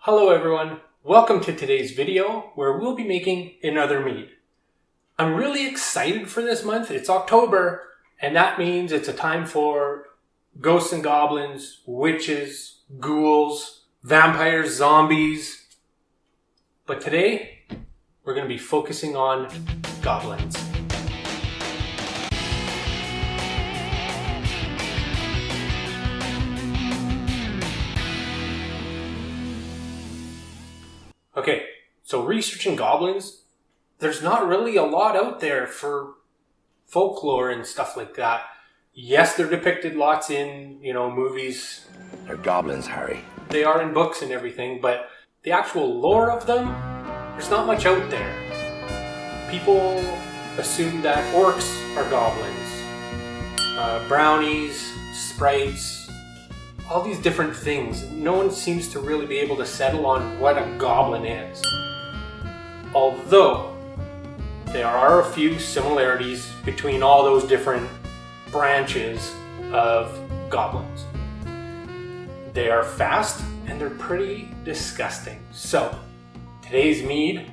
Hello everyone, welcome to today's video where we'll be making another mead. I'm really excited for this month. It's October and that means it's a time for ghosts and goblins, witches, ghouls, vampires, zombies. But today we're going to be focusing on goblins. Okay, so researching goblins, there's not really a lot out there for folklore and stuff like that. Yes, they're depicted lots in, movies. They're goblins, Harry. They are in books and everything, but the actual lore of them, there's not much out there. People assume that orcs are goblins, brownies, sprites, all these different things. No one seems to really be able to settle on what a goblin is. Although, there are a few similarities between all those different branches of goblins. They are fast and they're pretty disgusting. So, today's mead,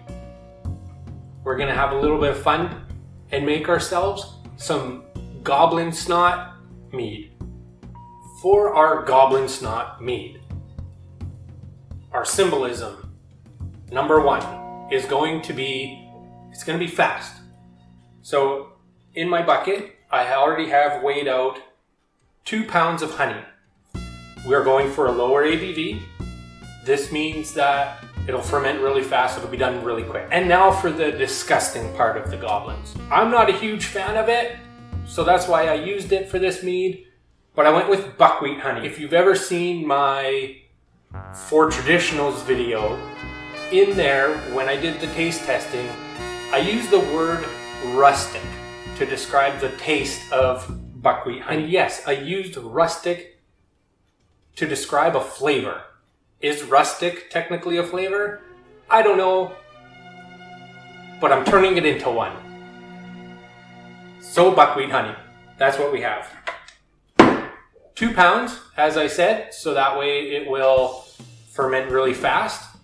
we're gonna have a little bit of fun and make ourselves some Goblin Snot mead. For our Goblin Snot mead, our symbolism, number one, is going to be fast. So in my bucket, I already have weighed out 2 pounds of honey. We're going for a lower ABV. This means that it'll ferment really fast, it'll be done really quick. And now for the disgusting part of the goblins. I'm not a huge fan of it, so that's why I used it for this mead. But I went with buckwheat honey. If you've ever seen my 4 Traditionals video, in there, when I did the taste testing, I used the word rustic to describe the taste of buckwheat honey. And yes, I used rustic to describe a flavor. Is rustic technically a flavor? I don't know, but I'm turning it into one. So buckwheat honey, that's what we have. 2 pounds, as I said, so that way it will ferment really fast.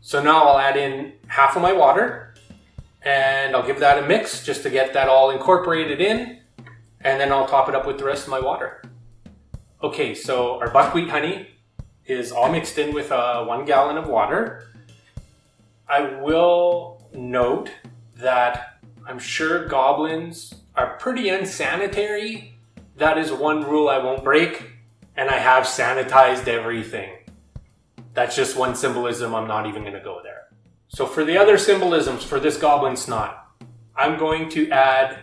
So now I'll add in half of my water and I'll give that a mix just to get that all incorporated in, and then I'll top it up with the rest of my water. Okay, so our buckwheat honey is all mixed in with 1 gallon of water. I will note that I'm sure goblins are pretty unsanitary. That is one rule I won't break, and I have sanitized everything. That's just one symbolism, I'm not even going to go there. So for the other symbolisms for this Goblin Snot, I'm going to add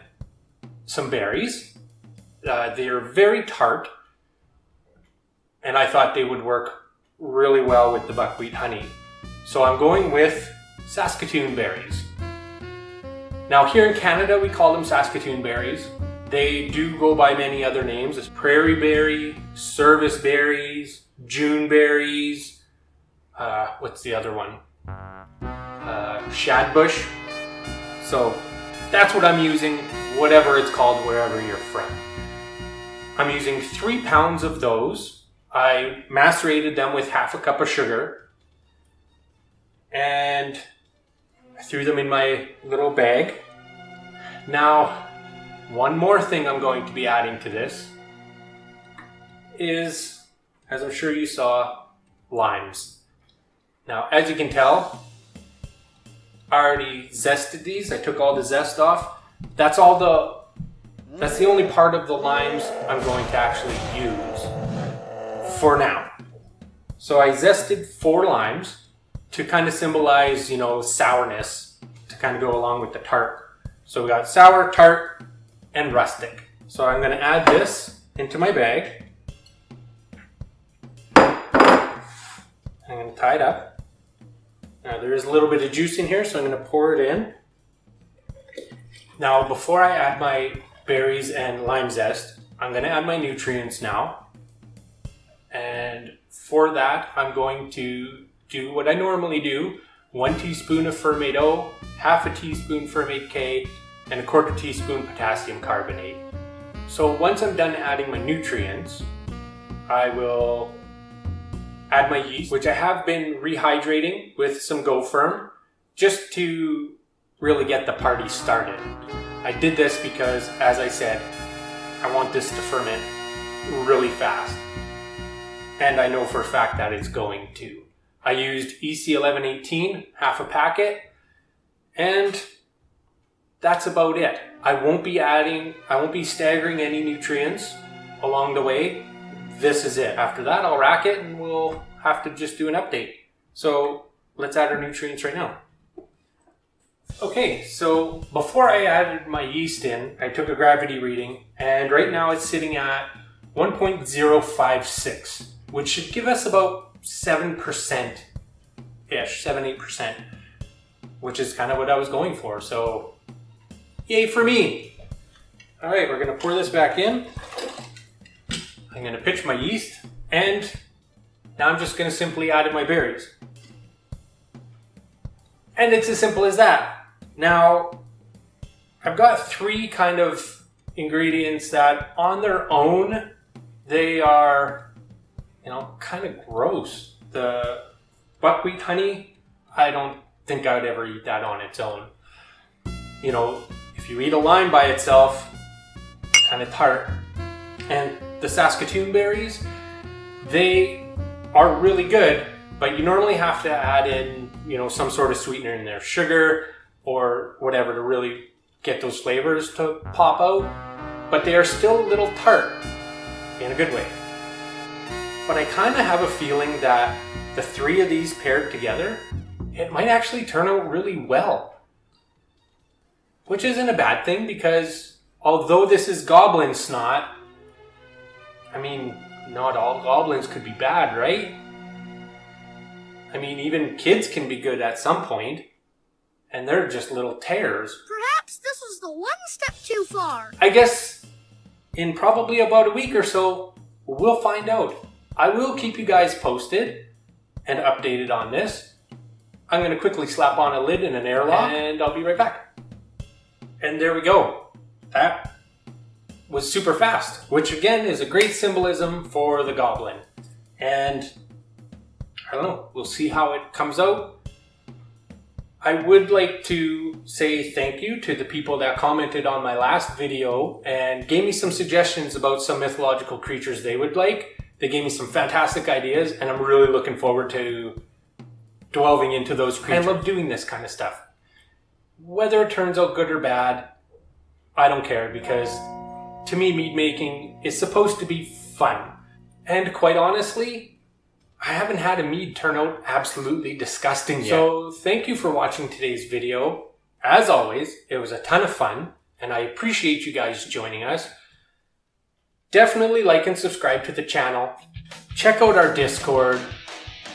some berries. They're very tart, and I thought they would work really well with the buckwheat honey. So I'm going with Saskatoon Berries. Now here in Canada, we call them Saskatoon Berries. They do go by many other names as prairie berry, service berries, June berries, what's the other one? Shadbush. So that's what I'm using, whatever it's called, wherever you're from. I'm using 3 pounds of those. I macerated them with half a cup of sugar and I threw them in my little bag. Now, one more thing I'm going to be adding to this is, as I'm sure you saw, limes. Now, as you can tell, I already zested these. I took all the zest off. That's the only part of the limes I'm going to actually use for now. So I zested 4 limes to kind of symbolize, sourness, to kind of go along with the tart. So we got sour, tart, and rustic. So I'm going to add this into my bag. I'm going to tie it up. Now there is a little bit of juice in here, so I'm going to pour it in. Now before I add my berries and lime zest, I'm going to add my nutrients now. And for that, I'm going to do what I normally do. 1 teaspoon of Fermate O, half a teaspoon Fermate K, and a 1/4 teaspoon potassium carbonate. So once I'm done adding my nutrients, I will add my yeast, which I have been rehydrating with some Go Firm just to really get the party started. I did this because, as I said, I want this to ferment really fast. And I know for a fact that it's going to. I used EC1118, half a packet, and that's about it. I won't be staggering any nutrients along the way. This is it. After that, I'll rack it and we'll have to just do an update. So let's add our nutrients right now. Okay, so before I added my yeast in, I took a gravity reading, and right now it's sitting at 1.056, which should give us about 7%-ish, 7-8%, which is kind of what I was going for. So yay for me. All right, we're gonna pour this back in. I'm gonna pitch my yeast, and now I'm just gonna simply add in my berries. And it's as simple as that. Now, I've got 3 kind of ingredients that on their own, they are, kind of gross. The buckwheat honey, I don't think I would ever eat that on its own. If you eat a lime by itself, kind of tart. And the Saskatoon berries, they are really good, but you normally have to add in, some sort of sweetener in there, sugar or whatever, to really get those flavors to pop out. But they are still a little tart in a good way. But I kind of have a feeling that the 3 of these paired together, it might actually turn out really well. Which isn't a bad thing, because although this is Goblin snot, not all goblins could be bad, right? Even kids can be good at some point, and they're just little tears. Perhaps this was the one step too far. I guess in probably about a week or so, we'll find out. I will keep you guys posted and updated on this. I'm going to quickly slap on a lid and an airlock, and I'll be right back. And there we go. That was super fast, which again is a great symbolism for the Goblin. And I don't know, we'll see how it comes out. I would like to say thank you to the people that commented on my last video and gave me some suggestions about some mythological creatures they would like. They gave me some fantastic ideas, and I'm really looking forward to delving into those creatures. I love doing this kind of stuff. Whether it turns out good or bad, I don't care, because to me, mead making is supposed to be fun. And quite honestly, I haven't had a mead turn out absolutely disgusting yet. So thank you for watching today's video. As always, it was a ton of fun, and I appreciate you guys joining us. Definitely like and subscribe to the channel. Check out our Discord.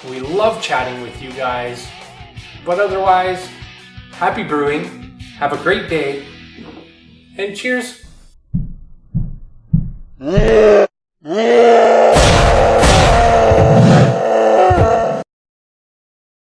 We love chatting with you guys. But otherwise, happy brewing, have a great day, and cheers.